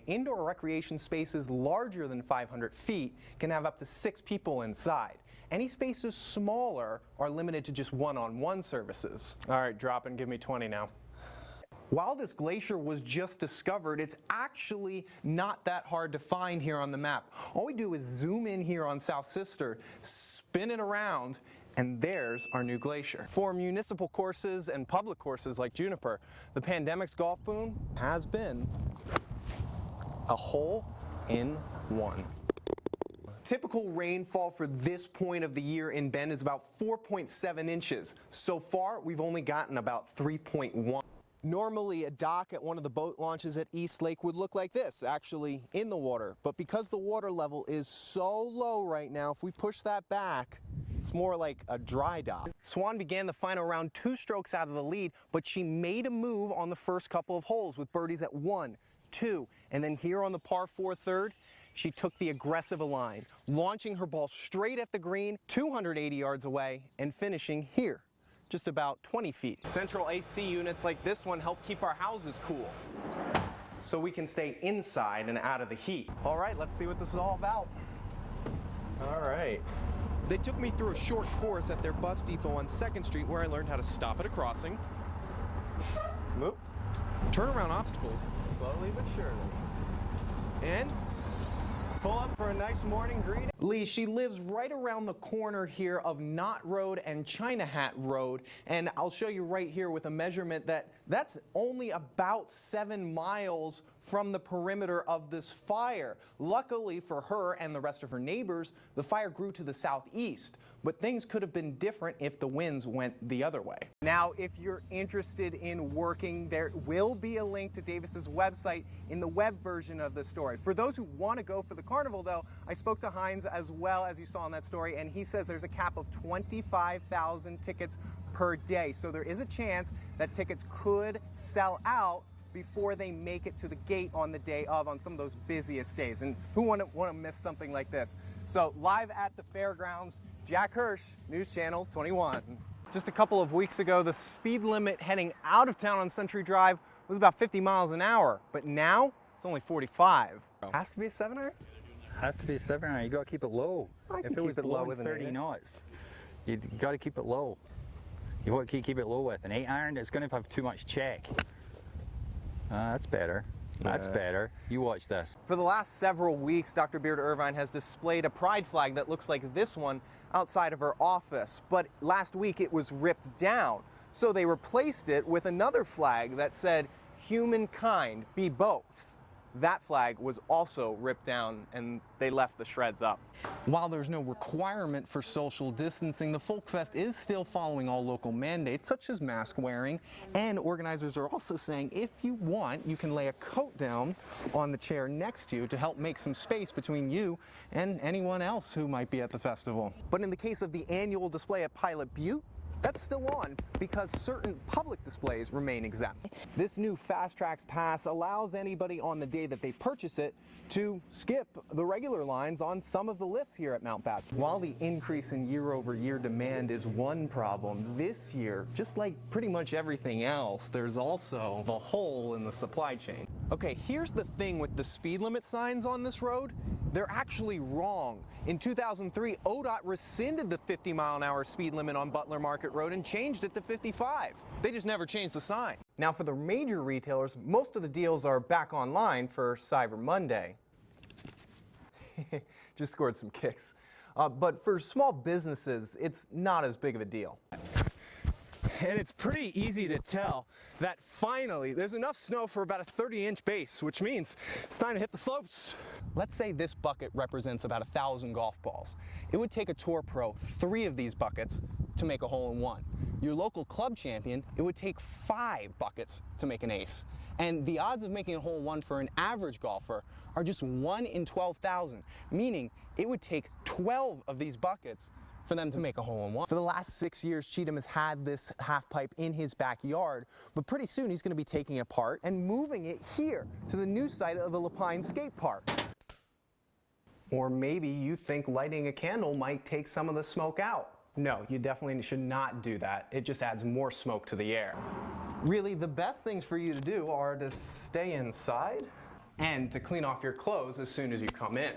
Indoor recreation spaces larger than 500 feet can have up to 6 people inside. Any spaces smaller are limited to just one-on-one services. All right, drop and give me 20 now. While this glacier was just discovered, it's actually not that hard to find here on the map. All we do is zoom in here on South Sister, spin it around, and there's our new glacier. For municipal courses and public courses like Juniper, the pandemic's golf boom has been a hole-in-one. Typical rainfall for this point of the year in Bend is about 4.7 inches. So far, we've only gotten about 3.1. Normally, a dock at one of the boat launches at East Lake would look like this, actually in the water. But because the water level is so low right now, if we push that back, it's more like a dry dock. Swan began the final round 2 strokes out of the lead, but she made a move on the first couple of holes with birdies at 1, 2, and then here on the par 4 third, she took the aggressive line, launching her ball straight at the green, 280 yards away, and finishing here, just about 20 feet. Central AC units like this one help keep our houses cool, so we can stay inside and out of the heat. All right, let's see what this is all about. All right. They took me through a short course at their bus depot on 2nd Street where I learned how to stop at a crossing, move, turn around obstacles, slowly but surely, and pull up for a nice morning greeting. Lee, she lives right around the corner here of Knott Road and China Hat Road, and I'll show you right here with a measurement that's only about 7 miles from the perimeter of this fire. Luckily for her and the rest of her neighbors, the fire grew to the southeast, but things could have been different if the winds went the other way. Now, if you're interested in working, there will be a link to Davis's website in the web version of the story. For those who want to go for the carnival, though, I spoke to Hines as well, as you saw in that story, and he says there's a cap of 25,000 tickets per day. So there is a chance that tickets could sell out before they make it to the gate on the day of, on some of those busiest days. And who want to miss something like this? So live at the fairgrounds, Jack Hirsh, News Channel 21. Just a couple of weeks ago, the speed limit heading out of town on Century Drive was about 50 miles an hour, but now it's only 45. Has to be a 7-iron? Has to be a 7-iron. You got to keep it low. If it was below 30 knots, you got to keep it low. You want to keep it low with an 8-iron. It's going to have too much check. That's better. That's better. You watch this. For the last several weeks, Dr. Beard Irvine has displayed a pride flag that looks like this one outside of her office. But last week it was ripped down. So they replaced it with another flag that said, "Humankind be both." That flag was also ripped down and they left the shreds up. While there's no requirement for social distancing, the Folk Fest is still following all local mandates such as mask wearing, and organizers are also saying if you want, you can lay a coat down on the chair next to you to help make some space between you and anyone else who might be at the festival. But in the case of the annual display at Pilot Butte, that's still on because certain public displays remain exempt. This new Fast Tracks Pass allows anybody on the day that they purchase it to skip the regular lines on some of the lifts here at Mount Baptist. While the increase in year-over-year demand is one problem, this year, just like pretty much everything else, there's also the hole in the supply chain. Okay, here's the thing with the speed limit signs on this road. They're actually wrong. In 2003, ODOT rescinded the 50-mile-an-hour speed limit on Butler Market Road and changed it to 55. They just never changed the sign. Now for the major retailers, most of the deals are back online for Cyber Monday. Just scored some kicks. But for small businesses, it's not as big of a deal. And it's pretty easy to tell that finally there's enough snow for about a 30-inch base, which means it's time to hit the slopes. Let's say this bucket represents about 1,000 golf balls. It would take a Tour Pro 3 of these buckets to make a hole-in-one. Your local club champion, it would take 5 buckets to make an ace. And the odds of making a hole-in-one for an average golfer are just 1 in 12,000, meaning it would take 12 of these buckets for them to make a hole-in-one. For the last 6 years, Cheatham has had this half pipe in his backyard, but pretty soon he's going to be taking it apart and moving it here to the new site of the Lapine Skate Park. Or maybe you think lighting a candle might take some of the smoke out. No, you definitely should not do that. It just adds more smoke to the air. Really, the best things for you to do are to stay inside and to clean off your clothes as soon as you come in.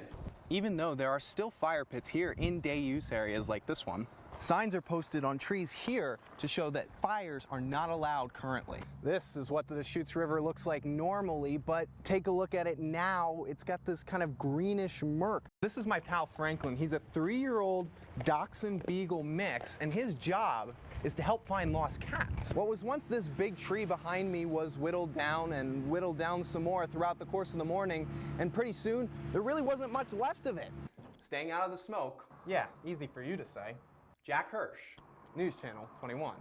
Even though there are still fire pits here in day use areas like this one, signs are posted on trees here to show that fires are not allowed currently. This is what the Deschutes River looks like normally, but take a look at it now. It's got this kind of greenish murk. This is my pal Franklin. He's a 3-year-old Dachshund Beagle mix, and his job is to help find lost cats. What was once this big tree behind me was whittled down and whittled down some more throughout the course of the morning, and pretty soon there really wasn't much left of it. Staying out of the smoke, yeah, easy for you to say. Jack Hirsh, News Channel 21.